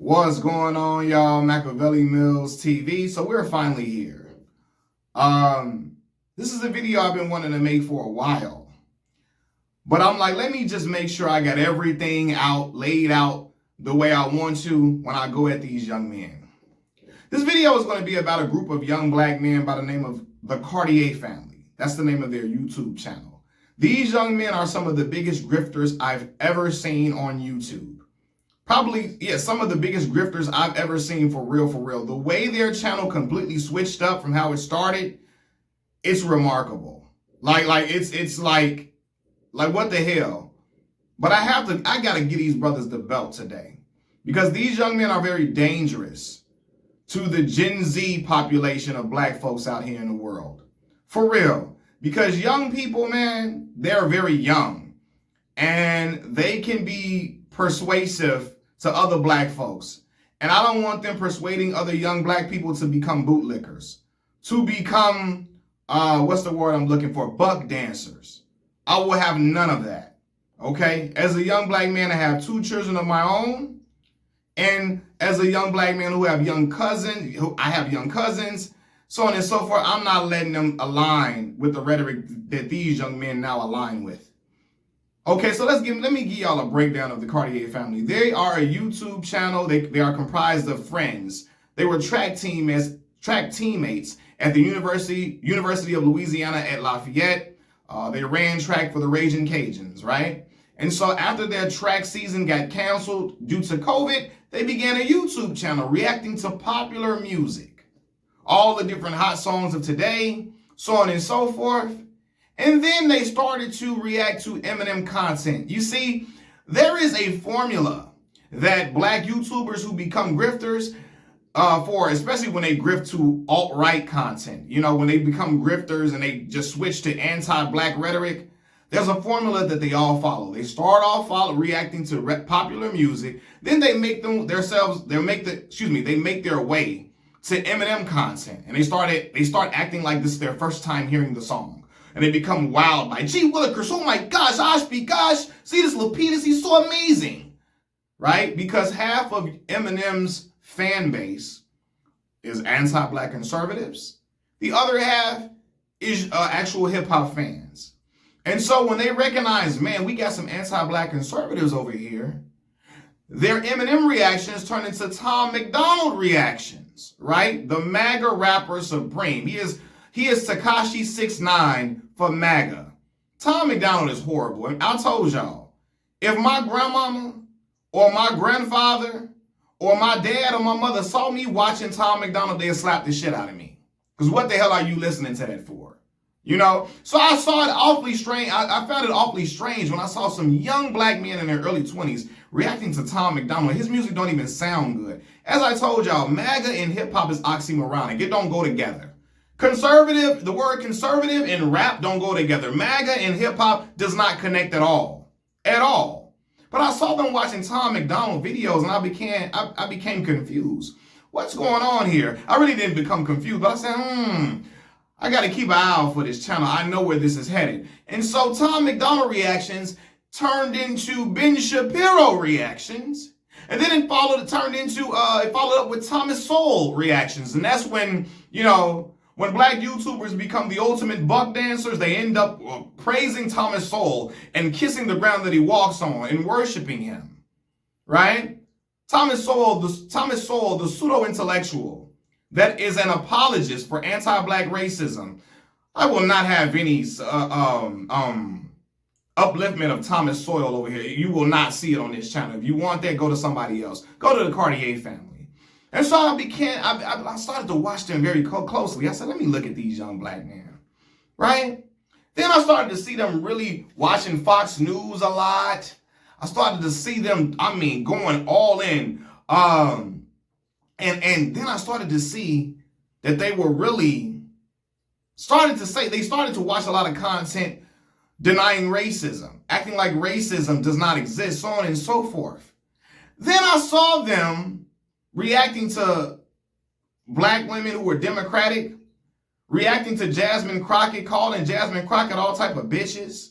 What's going on, y'all? Machiavelli Mills TV. So we're finally here. This is a video I've been wanting to make for a while. But I'm like, let me just make sure I got everything laid out the way I want to when I go at these young men. This video is going to be about a group of young black men by the name of the Cartier family. That's the name of their YouTube channel. These young men are some of the biggest grifters I've ever seen on YouTube. Probably, yeah, some of the biggest grifters I've ever seen for real, for real. The way their channel completely switched up from how it started, it's remarkable. It's like what the hell? But I gotta give these brothers the belt today. Because these young men are very dangerous to the Gen Z population of black folks out here in the world. For real. Because young people, man, they're very young. And they can be persuasive to other black folks. And I don't want them persuading other young black people to become bootlickers, to become, what's the word I'm looking for? Buck dancers. I will have none of that, okay? As a young black man, I have 2 children of my own. And as a young black man who have young cousins, so on and so forth, I'm not letting them align with the rhetoric that these young men now align with. Okay, so let me give y'all a breakdown of the Cartier family. They are a YouTube channel. They are comprised of friends. They were track teammates at the University of Louisiana at Lafayette. They ran track for the Raging Cajuns, right? And so after their track season got canceled due to COVID, they began a YouTube channel reacting to popular music. All the different hot songs of today, so on and so forth. And then they started to react to Eminem content. You see, there is a formula that black YouTubers who become grifters for, especially when they grift to alt-right content. You know, when they become grifters and they just switch to anti-black rhetoric, there's a formula that they all follow. They start off reacting to popular music. Then they make they make their way to Eminem content. And they start acting like this is their first time hearing the song. And they become wild by, gee willikers, oh my gosh, gosh, see this Lapidus, he's so amazing, right? Because half of Eminem's fan base is anti-black conservatives. The other half is actual hip-hop fans. And so when they recognize, man, we got some anti-black conservatives over here, their Eminem reactions turn into Tom MacDonald reactions, right? The MAGA rapper supreme. He is Tekashi 6ix9ine for MAGA. Tom MacDonald is horrible. And I told y'all, if my grandmama or my grandfather or my dad or my mother saw me watching Tom MacDonald, they'd slap the shit out of me. Because what the hell are you listening to that for? You know? So I saw it awfully strange. I found it awfully strange when I saw some young black men in their early 20s reacting to Tom MacDonald. His music don't even sound good. As I told y'all, MAGA and hip-hop is oxymoronic. It don't go together. Conservative, the word conservative and rap don't go together. MAGA and hip-hop does not connect at all. At all. But I saw them watching Tom MacDonald videos and I became confused. What's going on here? I really didn't become confused, but I said, I got to keep an eye out for this channel. I know where this is headed. And so Tom MacDonald reactions turned into Ben Shapiro reactions. And then it followed up with Thomas Sowell reactions. And that's when, you know, when black YouTubers become the ultimate buck dancers, they end up praising Thomas Sowell and kissing the ground that he walks on and worshiping him, right? Thomas Sowell, the pseudo-intellectual that is an apologist for anti-black racism. I will not have any upliftment of Thomas Sowell over here. You will not see it on this channel. If you want that, go to somebody else. Go to the Cartier family. And so I started to watch them very closely. I said, let me look at these young black men, right? Then I started to see them really watching Fox News a lot. I started to see them, going all in. And then I started to see that they were really they started to watch a lot of content denying racism, acting like racism does not exist, so on and so forth. Then I saw them reacting to black women who were Democratic, reacting to Jasmine Crockett, calling Jasmine Crockett all type of bitches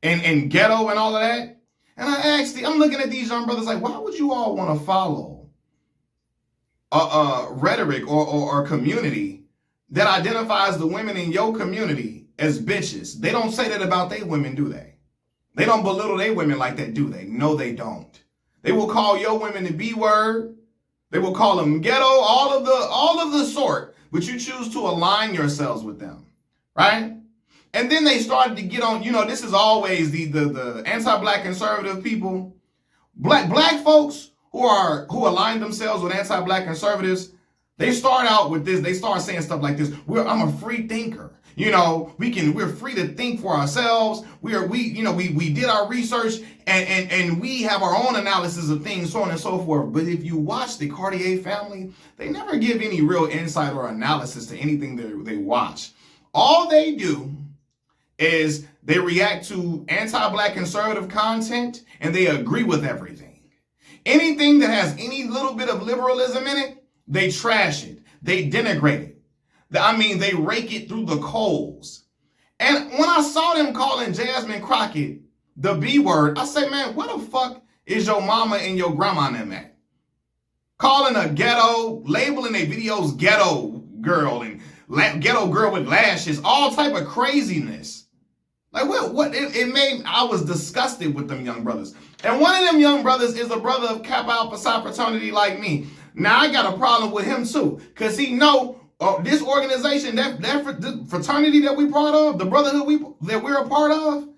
and ghetto and all of that. And I'm looking at these young brothers like, why would you all want to follow rhetoric or community that identifies the women in your community as bitches. They don't say that about their women, do they? They don't belittle their women like that, do they? No, they don't. They will call your women the B word. They will call them ghetto, all of the sort, but you choose to align yourselves with them, right? And then they started to get on, this is always the anti-black conservative people. Black folks who align themselves with anti-black conservatives, they start out with this, they start saying stuff like this. I'm a free thinker. We're free to think for ourselves. We did our research and we have our own analysis of things, so on and so forth. But if you watch the Cartier family, they never give any real insight or analysis to anything they watch. All they do is they react to anti-black conservative content and they agree with everything. Anything that has any little bit of liberalism in it, they trash it. They denigrate it. They rake it through the coals. And when I saw them calling Jasmine Crockett the B word, I said, man, where the fuck is your mama and your grandma and them at? Calling a ghetto, labeling their videos ghetto girl and ghetto girl with lashes, all type of craziness. Like what? I was disgusted with them young brothers. And one of them young brothers is a brother of Kappa Alpha Psi fraternity like me. Now I got a problem with him too, because he know this organization, that fraternity that we part of, the brotherhood that we're a part of,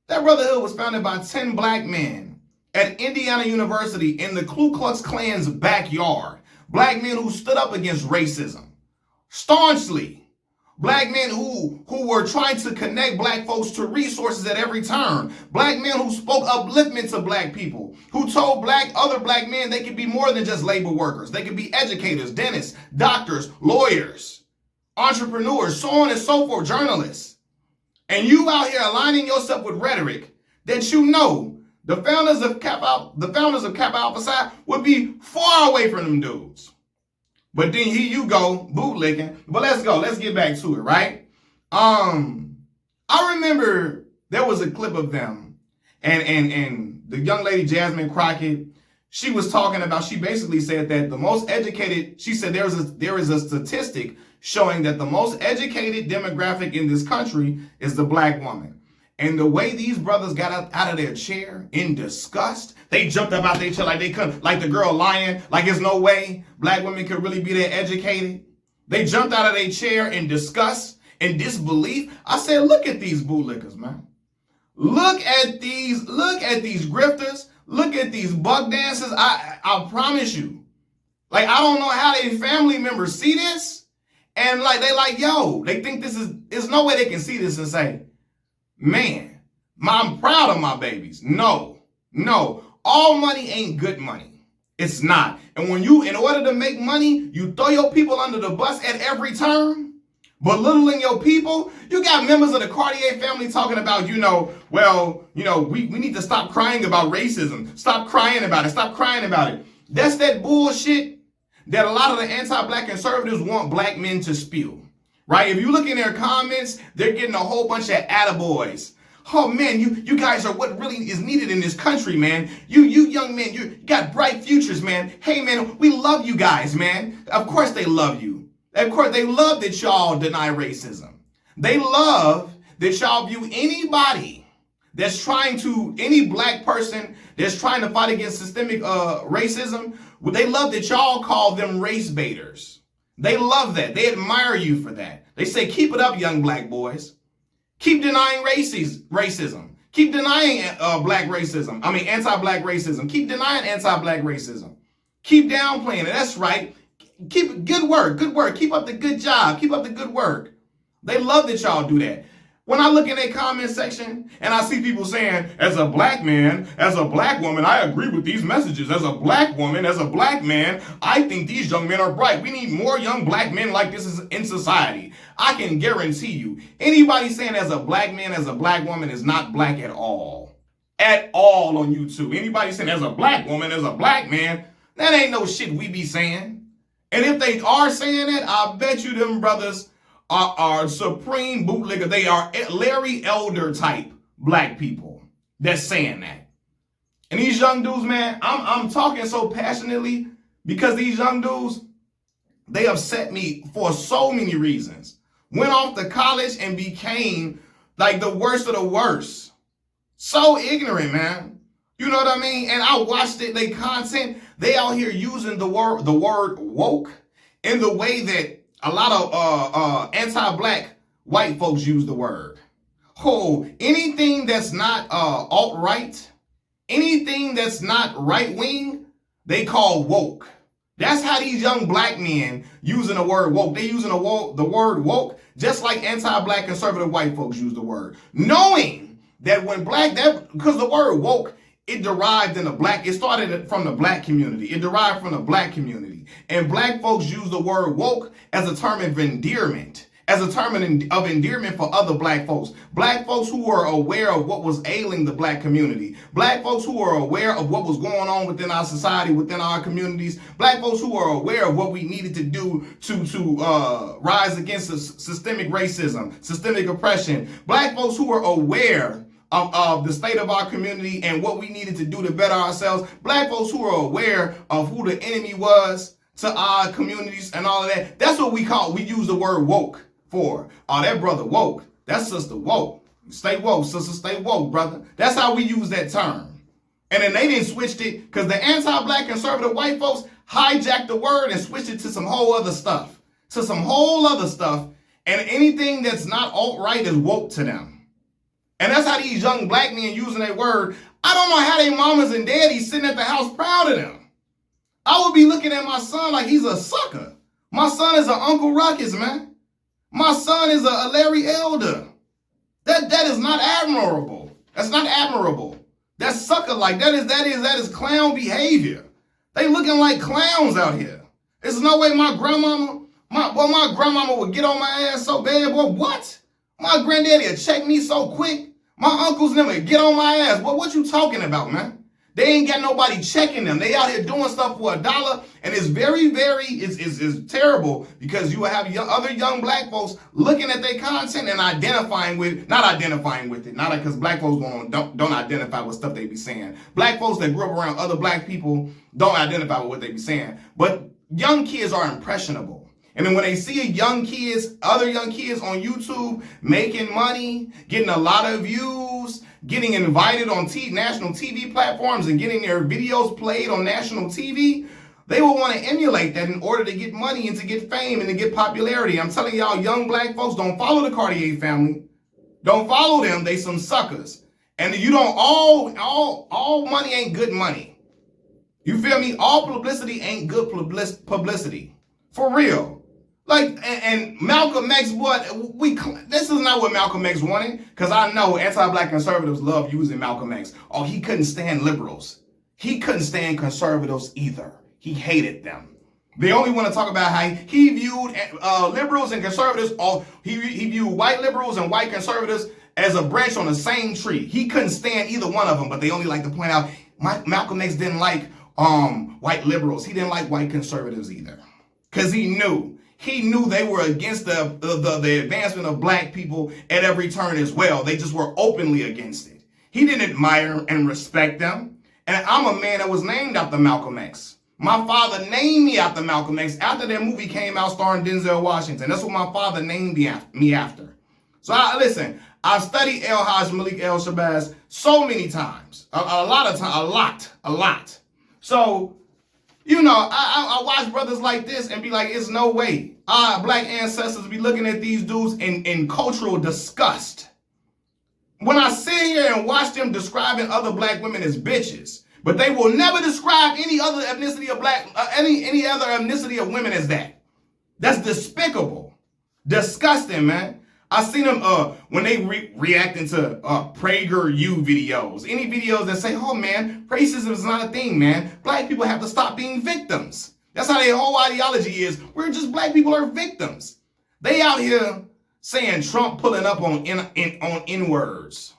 that brotherhood was founded by 10 black men at Indiana University in the Ku Klux Klan's backyard. Black men who stood up against racism staunchly. Black men who were trying to connect black folks to resources at every turn. Black men who spoke upliftment to black people, who told other black men they could be more than just labor workers. They could be educators, dentists, doctors, lawyers, entrepreneurs, so on and so forth, journalists. And you out here aligning yourself with rhetoric that the founders of Kappa Alpha Psi would be far away from them dudes. But then here you go, bootlicking. But let's go. Let's get back to it, right? I remember there was a clip of them, and the young lady Jasmine Crockett, she was talking about. She basically said that the most educated. She said there is a statistic showing that the most educated demographic in this country is the black woman. And the way these brothers got out of their chair in disgust, they jumped up out their chair like they couldn't, like the girl lying, like there's no way black women could really be that educated. They jumped out of their chair in disgust and disbelief. I said, look at these bootlickers, man. Look at these grifters. Look at these buck dancers. I promise you. Like, I don't know how their family members see this. And they think there's no way they can see this and say, man, I'm proud of my babies. No, all money ain't good money. It's not. And when in order to make money, you throw your people under the bus at every turn, belittling your people. You got members of the Cartier family talking about, we need to stop crying about racism. Stop crying about it. That's that bullshit that a lot of the anti-black conservatives want black men to spew. Right? If you look in their comments, they're getting a whole bunch of attaboys. Oh man, you guys are what really is needed in this country, man. You young men, you got bright futures, man. Hey man, we love you guys, man. Of course they love you. Of course they love that y'all deny racism. They love that y'all view any black person that's trying to fight against systemic racism, they love that y'all call them race baiters. They love that. They admire you for that. They say, keep it up, young black boys. Keep denying racism. Keep denying anti-black racism. Keep denying anti-black racism. Keep downplaying it. That's right. Keep good work. Keep up the good job. Keep up the good work. They love that y'all do that. When I look in a comment section and I see people saying, as a black man, as a black woman, I agree with these messages. As a black woman, as a black man, I think these young men are bright. We need more young black men like this in society. I can guarantee you, anybody saying as a black man, as a black woman is not black at all. At all on YouTube. Anybody saying as a black woman, as a black man, that ain't no shit we be saying. And if they are saying that, I bet you them brothers are supreme bootlicker. They are Larry Elder type black people that's saying that. And these young dudes, man, I'm talking so passionately because these young dudes, They upset me for so many reasons. Went off to college and became like the worst of the worst. So ignorant, man. You know what I mean? And I watched it, they content, they out here using the word woke in the way that a lot of anti-black white folks use the word. Oh, anything that's not alt-right, anything that's not right-wing, they call woke. That's how these young black men using the word woke. They using the word woke just like anti-black conservative white folks use the word. Knowing that when because the word woke, it derived in the black, it started from the black community. It derived from the black community. And black folks use the word woke as a term of endearment, as a term of endearment for other black folks. Black folks who are aware of what was ailing the black community. Black folks who are aware of what was going on within our society, within our communities. Black folks who are aware of what we needed to do to rise against systemic racism, systemic oppression. Black folks who are aware of the state of our community and what we needed to do to better ourselves. Black folks who are aware of who the enemy was to our communities and all of that. That's what we use the word woke for. Oh, that brother woke. That sister woke. Stay woke, sister, stay woke, brother. That's how we use that term. And then they didn't switch it because the anti-black conservative white folks hijacked the word and switched it to some whole other stuff. And anything that's not alt-right is woke to them. And that's how these young black men using that word. I don't know how their mamas and daddies sitting at the house proud of them. I would be looking at my son like he's a sucker. My son is an Uncle Ruckus, man. My son is a Larry Elder. That is not admirable. That's not admirable. That's sucker like that is clown behavior. They looking like clowns out here. There's no way my grandmama would get on my ass so bad, boy. What? My granddaddy would check me so quick. My uncles never get on my ass. What you talking about, man? They ain't got nobody checking them. They out here doing stuff for $1, and it's it's terrible because you will have other young black folks looking at their content and not identifying with it. Not because black folks don't identify with stuff they be saying. Black folks that grew up around other black people don't identify with what they be saying. But young kids are impressionable. And then when they see other young kids on YouTube making money, getting a lot of views, getting invited on national TV platforms and getting their videos played on national TV, they will want to emulate that in order to get money and to get fame and to get popularity. I'm telling y'all, young black folks, don't follow the Cartier family. Don't follow them. They some suckers. And you don't, all money ain't good money. You feel me? All publicity ain't good publicity. For real. Like, and Malcolm X, this is not what Malcolm X wanted, because I know anti-black conservatives love using Malcolm X. Oh, he couldn't stand liberals. He couldn't stand conservatives either. He hated them. They only want to talk about how he viewed liberals and conservatives, he viewed white liberals and white conservatives as a branch on the same tree. He couldn't stand either one of them, but they only like to point out Malcolm X didn't like white liberals. He didn't like white conservatives either, because he knew they were against the advancement of black people at every turn as well. They just were openly against it. He didn't admire and respect them. And I'm a man that was named after Malcolm X. My father named me after Malcolm X after that movie came out starring Denzel Washington. That's what my father named me after. So I've studied El-Haj Malik El-Shabazz so many times. A lot. So, you know, I watch brothers like this and be like, it's no way. Our black ancestors be looking at these dudes in cultural disgust. When I sit here and watch them describing other black women as bitches, but they will never describe any other ethnicity of any other ethnicity of women as that. That's despicable. Disgusting, man. I seen them when they reacting to PragerU videos. Any videos that say, oh man, racism is not a thing, man. Black people have to stop being victims. That's how their whole ideology is. We're just black people are victims. They out here saying Trump pulling up on N-words.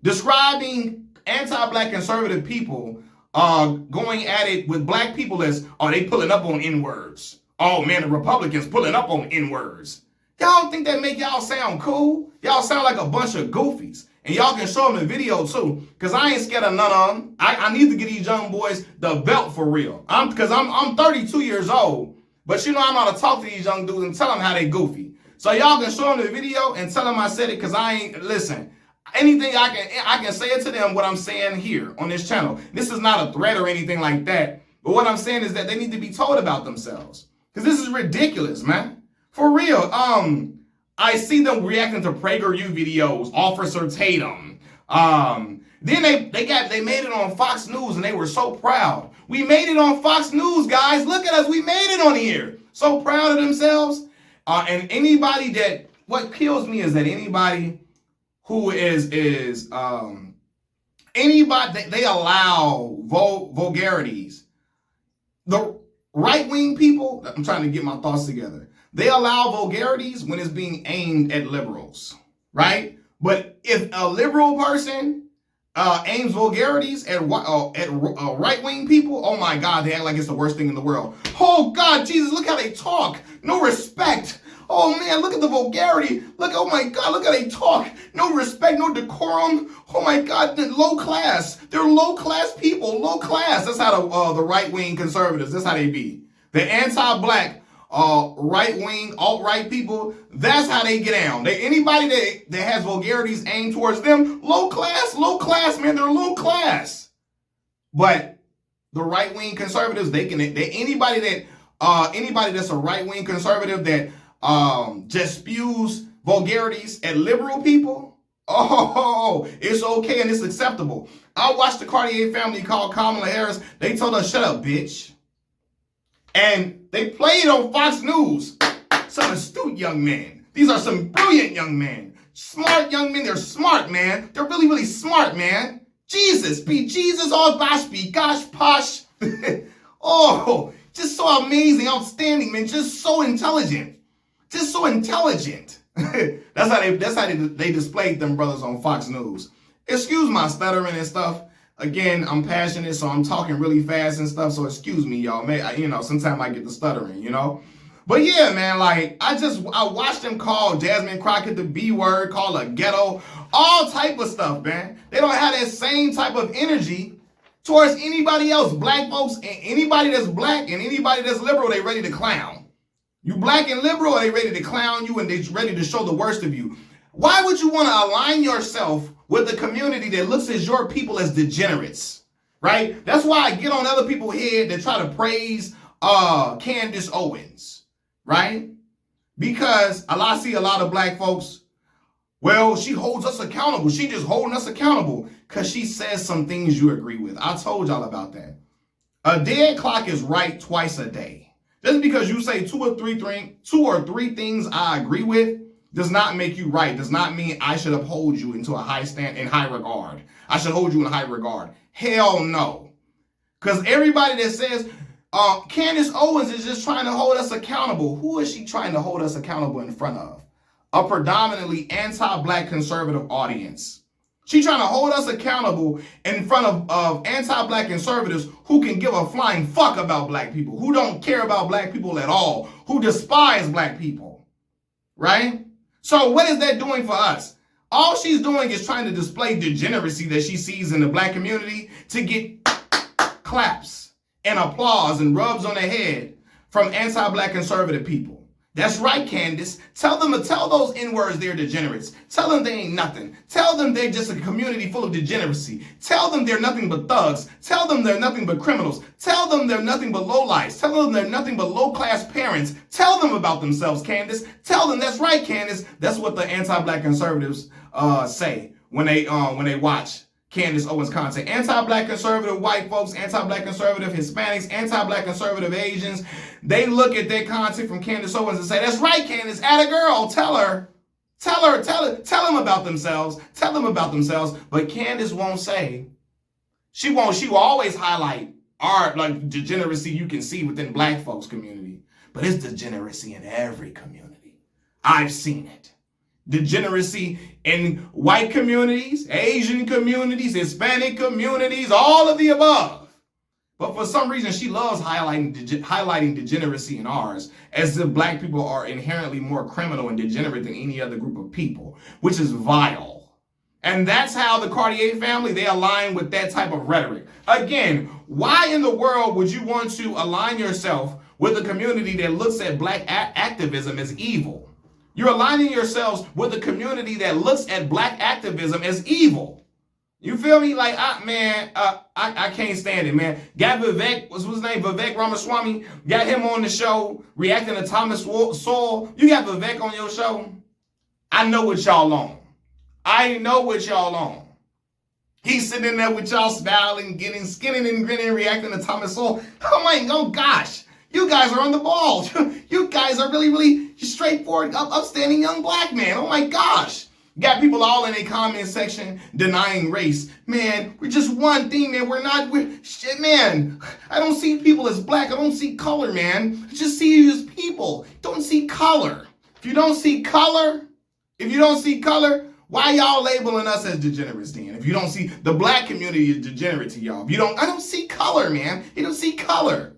Describing anti-black conservative people going at it with black people as, oh, they pulling up on N-words. Oh man, the Republicans pulling up on N-words. Y'all don't think that make y'all sound cool? Y'all sound like a bunch of goofies. And y'all can show them the video too, because I ain't scared of none of them. I need to get these young boys the belt for real. Because I'm 32 years old, But you know I'm not to talk to these young dudes and tell them how they goofy. So y'all can show them the video and tell them I said it, because I ain't, listen, anything I can say it to them what I'm saying here on this channel. This is not a threat or anything like that. But what I'm saying is that they need to be told about themselves. Because this is ridiculous, man. For real. I see them reacting to PragerU videos, Officer Tatum. Then they made it on Fox News and they were so proud. We made it on Fox News, guys. Look at us. We made it on here. So proud of themselves. And anybody that, what kills me is that anybody who anybody, they allow vulgarities. The right-wing people, I'm trying to get my thoughts together. They allow vulgarities when it's being aimed at liberals, right? But if a liberal person aims vulgarities at right-wing people, oh my God, they act like it's the worst thing in the world. Oh God, Jesus, look how they talk. No respect. Oh man, look at the vulgarity. Look, oh my God, look how they talk. No respect, no decorum. Oh my God, low class. They're low class people, low class. That's how the right-wing conservatives, that's how they be. The anti-black, right-wing, alt-right people, that's how they get down. Anybody that has vulgarities aimed towards them, low class, man, they're low class. But the right-wing conservatives, anybody that's a right-wing conservative that just spews vulgarities at liberal people, oh, it's okay and it's acceptable. I watched the Cartier family call Kamala Harris. They told her, shut up, bitch. And they played on Fox News. Some astute young men. These are some brilliant young men. Smart young men. They're smart, man. They're really, really smart, man. Jesus. Be Jesus, all gosh, be gosh, posh. Oh, just so amazing, outstanding, man. Just so intelligent. Just so intelligent. That's how they displayed them brothers on Fox News. Excuse my stuttering and stuff. Again, I'm passionate, so I'm talking really fast and stuff, so excuse me, y'all. Sometimes I get the stuttering, But yeah, man, like, I watched them call Jasmine Crockett the B word, call her ghetto, all type of stuff, man. They don't have that same type of energy towards anybody else. Black folks, anybody that's black and anybody that's liberal, they ready to clown. You black and liberal, they ready to clown you and they ready to show the worst of you. Why would you want to align yourself with the community that looks at your people as degenerates, right? That's why I get on other people's head that try to praise Candace Owens, right? Because I see a lot of black folks, well, she holds us accountable. She just holding us accountable because she says some things you agree with. I told y'all about that. A dead clock is right twice a day. Just because you say two or three things I agree with does not make you right. Does not mean I should uphold you into a high regard. I should hold you in high regard. Hell no. Because everybody that says Candace Owens is just trying to hold us accountable. Who is she trying to hold us accountable in front of? A predominantly anti-black conservative audience. She's trying to hold us accountable in front of anti-black conservatives who can give a flying fuck about black people, who don't care about black people at all, who despise black people, right? So what is that doing for us? All she's doing is trying to display degeneracy that she sees in the black community to get claps and applause and rubs on the head from anti-black conservative people. That's right, Candace. Tell those N-words they're degenerates. Tell them they ain't nothing. Tell them they're just a community full of degeneracy. Tell them they're nothing but thugs. Tell them they're nothing but criminals. Tell them they're nothing but lowlifes. Tell them they're nothing but low-class parents. Tell them about themselves, Candace. Tell them that's right, Candace. That's what the anti-black conservatives say when they watch Candace Owens content. Anti-black conservative white folks, anti-black conservative Hispanics, anti-black conservative Asians, they look at their content from Candace Owens and say, that's right, Candace, atta girl, tell them about themselves. Tell them about themselves. But Candace won't say. She will always highlight our degeneracy you can see within black folks community. But it's degeneracy in every community. I've seen it. Degeneracy in white communities, Asian communities, Hispanic communities, all of the above. But for some reason, she loves highlighting degeneracy in ours, as if black people are inherently more criminal and degenerate than any other group of people, which is vile. And that's how the Cartier family, they align with that type of rhetoric. Again, why in the world would you want to align yourself with a community that looks at black activism as evil? You're aligning yourselves with a community that looks at black activism as evil. You feel me? Like, I can't stand it, man. Got Vivek, what's his name? Vivek Ramaswamy. Got him on the show, reacting to Thomas Sowell. You got Vivek on your show? I know what y'all on. I know what y'all on. He's sitting there with y'all smiling, getting skinning and grinning, reacting to Thomas Sowell. Oh gosh. You guys are on the ball. You guys are really, really straightforward, upstanding young black man. Oh my gosh. Got people all in a comment section denying race. Man, we're just one thing, man. Shit, man. I don't see people as black. I don't see color, man. I just see you as people. Don't see color. If you don't see color, why y'all labeling us as degenerates then? If you don't see the black community is degenerate to y'all. I don't see color, man. You don't see color.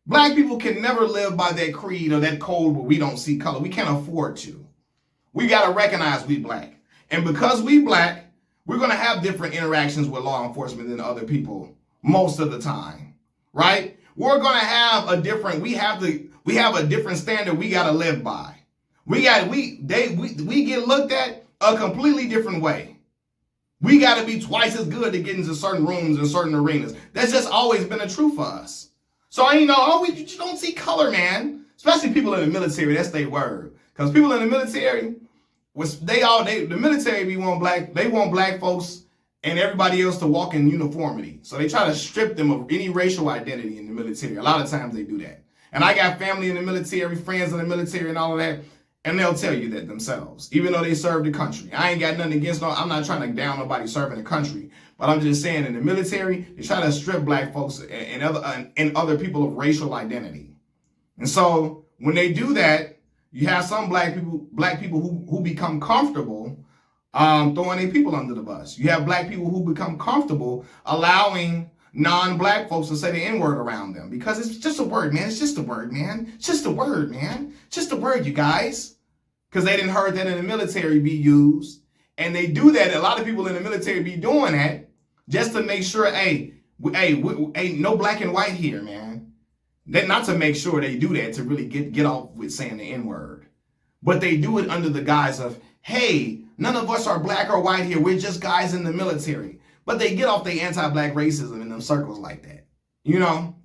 Black people can never live by that creed or that code where we don't see color. We can't afford to. We got to recognize we black. And because we black, we're going to have different interactions with law enforcement than other people most of the time, right? We're going to have a different, we have a different standard we got to live by. We get looked at a completely different way. We got to be twice as good to get into certain rooms and certain arenas. That's just always been the truth for us. So, you don't see color, man. Especially people in the military, that's their word. Because people in the military, the military they want black folks and everybody else to walk in uniformity. So they try to strip them of any racial identity in the military. A lot of times they do that. And I got family in the military, friends in the military and all of that. And they'll tell you that themselves, even though they serve the country. I ain't got nothing against I'm not trying to down nobody serving the country. But I'm just saying in the military, they try to strip black folks and other people of racial identity. And so when they do that, you have some black people who become comfortable throwing their people under the bus. You have black people who become comfortable allowing non-black folks to say the N-word around them because it's just a word, man. It's just a word, man. It's just a word, man. It's just a word, you guys. Because they didn't heard that in the military be used. And they do that. A lot of people in the military be doing that just to make sure, hey, no black and white here, man. Not to make sure they do that to really get off with saying the N-word. But they do it under the guise of, hey, none of us are black or white here. We're just guys in the military. But they get off their anti-black racism in them circles like that.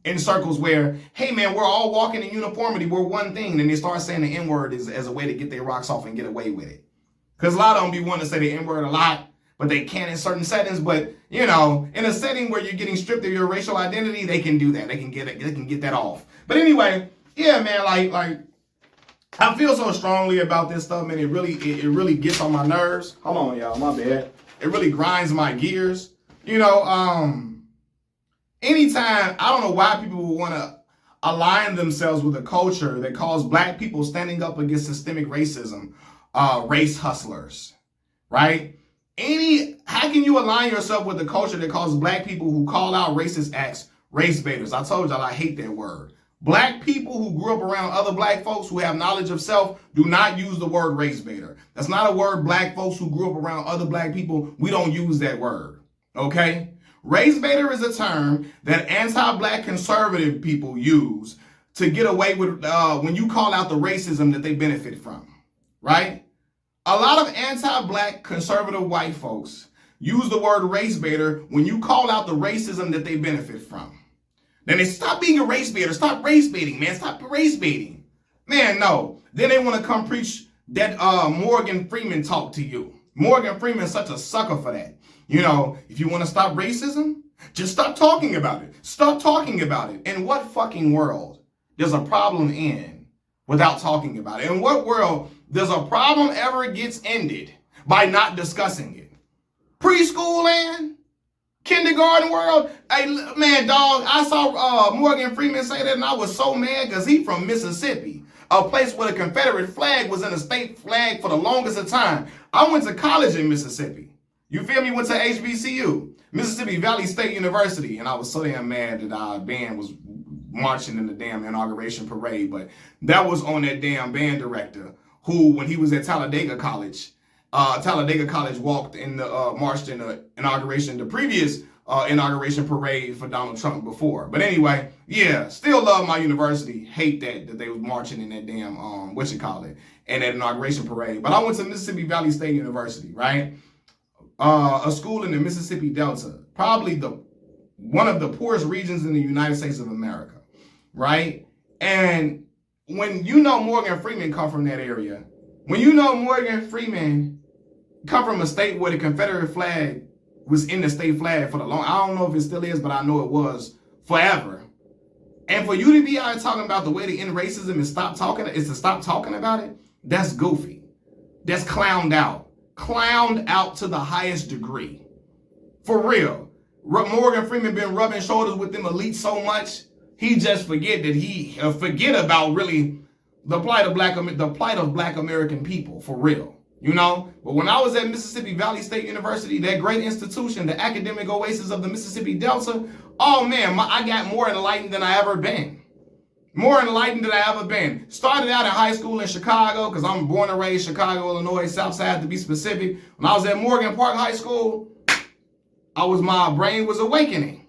In circles where, hey, man, we're all walking in uniformity. We're one thing. And they start saying the N-word as a way to get their rocks off and get away with it. Because a lot of them be wanting to say the N-word a lot, but they can't in certain settings. But, in a setting where you're getting stripped of your racial identity, they can do that. They can get that off. But anyway, yeah, man, like I feel so strongly about this stuff, man. It really gets on my nerves. Hold on, y'all, my bad. It really grinds my gears. Anytime, I don't know why people would want to align themselves with a culture that calls black people standing up against systemic racism, race hustlers, right? How can you align yourself with a culture that calls black people who call out racist acts race baiters? I told y'all I hate that word. Black people who grew up around other black folks who have knowledge of self do not use the word race baiter. That's not a word black folks who grew up around other black people, we don't use that word, okay? Race baiter is a term that anti-black conservative people use to get away with when you call out the racism that they benefit from, right? A lot of anti-black conservative white folks use the word race baiter when you call out the racism that they benefit from. Then they stop being a race baiter. Stop race baiting, man. Stop race baiting. Man, no. Then they want to come preach that Morgan Freeman talk to you. Morgan Freeman's such a sucker for that. If you want to stop racism, just stop talking about it. Stop talking about it. In what fucking world does a problem end without talking about it? In what world does a problem ever gets ended by not discussing it? Preschool and kindergarten world? Hey, man, dog, I saw Morgan Freeman say that and I was so mad because he from Mississippi, a place where the Confederate flag was in a state flag for the longest of time. I went to college in Mississippi. You feel me? Went to HBCU, Mississippi Valley State University, and I was so damn mad that our band was marching in the damn inauguration parade, but that was on that damn band director who, when he was at Talladega College, Talladega College marched in the inauguration, the previous inauguration parade for Donald Trump before. But anyway, yeah, still love my university. Hate that they was marching in that damn in that inauguration parade. But I went to Mississippi Valley State University, right? A school in the Mississippi Delta, probably one of the poorest regions in the United States of America, right? And when you know Morgan Freeman come from that area, when you know Morgan Freeman come from a state where the Confederate flag was in the state flag for the long, I don't know if it still is, but I know it was forever. And for you to be out talking about the way to end racism and to stop talking about it, that's goofy. That's clowned out. Clowned out to the highest degree. For real. Morgan Freeman been rubbing shoulders with them elites so much, he just forget about really the plight of black American people, for real. You know? But when I was at Mississippi Valley State University, that great institution, the academic oasis of the Mississippi Delta, oh man, I got more enlightened than I ever been. More enlightened than I ever been. Started out in high school in Chicago, because I'm born and raised Chicago, Illinois, South Side to be specific. When I was at Morgan Park High School, my brain was awakening.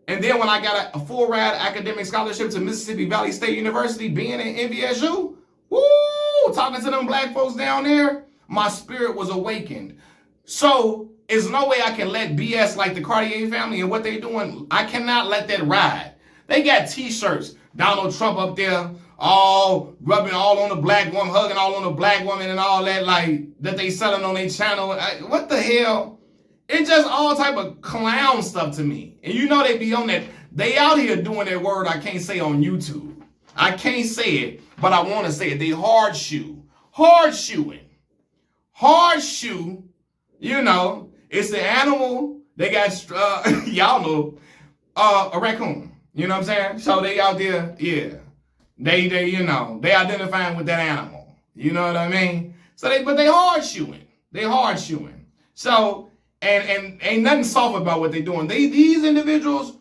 And then when I got a full ride academic scholarship to Mississippi Valley State University, being in MVSU, woo, talking to them black folks down there, my spirit was awakened. So there's no way I can let BS like the Cartier family and what they doing. I cannot let that ride. They got t-shirts. Donald Trump up there, all rubbing all on the black woman, hugging all on the black woman and all that, like, that they selling on their channel. What the hell? It's just all type of clown stuff to me. And you know they be on that. They out here doing that word I can't say on YouTube. I can't say it, but I want to say it. They hard shoe. Hard shoeing. Hard shoe, you know, it's the animal. They got, y'all know, a raccoon. You know what I'm saying? So they out there, yeah. They you know, they identifying with that animal. You know what I mean? So but they hard shoeing. They hard shoeing. So, and ain't nothing soft about what they doing. These individuals,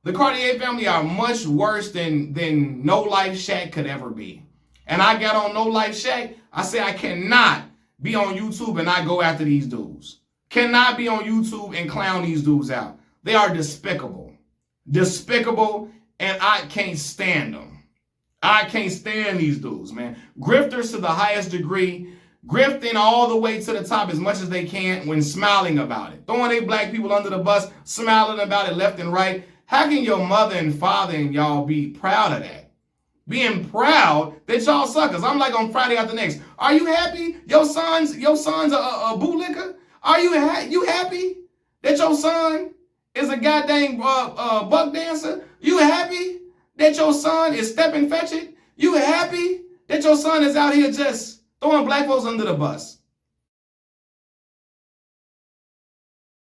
the Cartier family, are much worse than No Life Shack could ever be. And I got on No Life Shack. I said I cannot be on YouTube and not go after these dudes. Cannot be on YouTube and clown these dudes out. They are despicable. Despicable, and I can't stand them. I can't stand these dudes, man. Grifters to the highest degree, grifting all the way to the top as much as they can when smiling about it. Throwing their black people under the bus, smiling about it left and right. How can your mother and father and y'all be proud of that? Being proud that y'all suckers. I'm like on Friday after next. Are you happy your son's a bootlicker? Are you happy that your son is a goddamn buck dancer? You happy that your son is stepping fetch it? You happy that your son is out here just throwing black folks under the bus?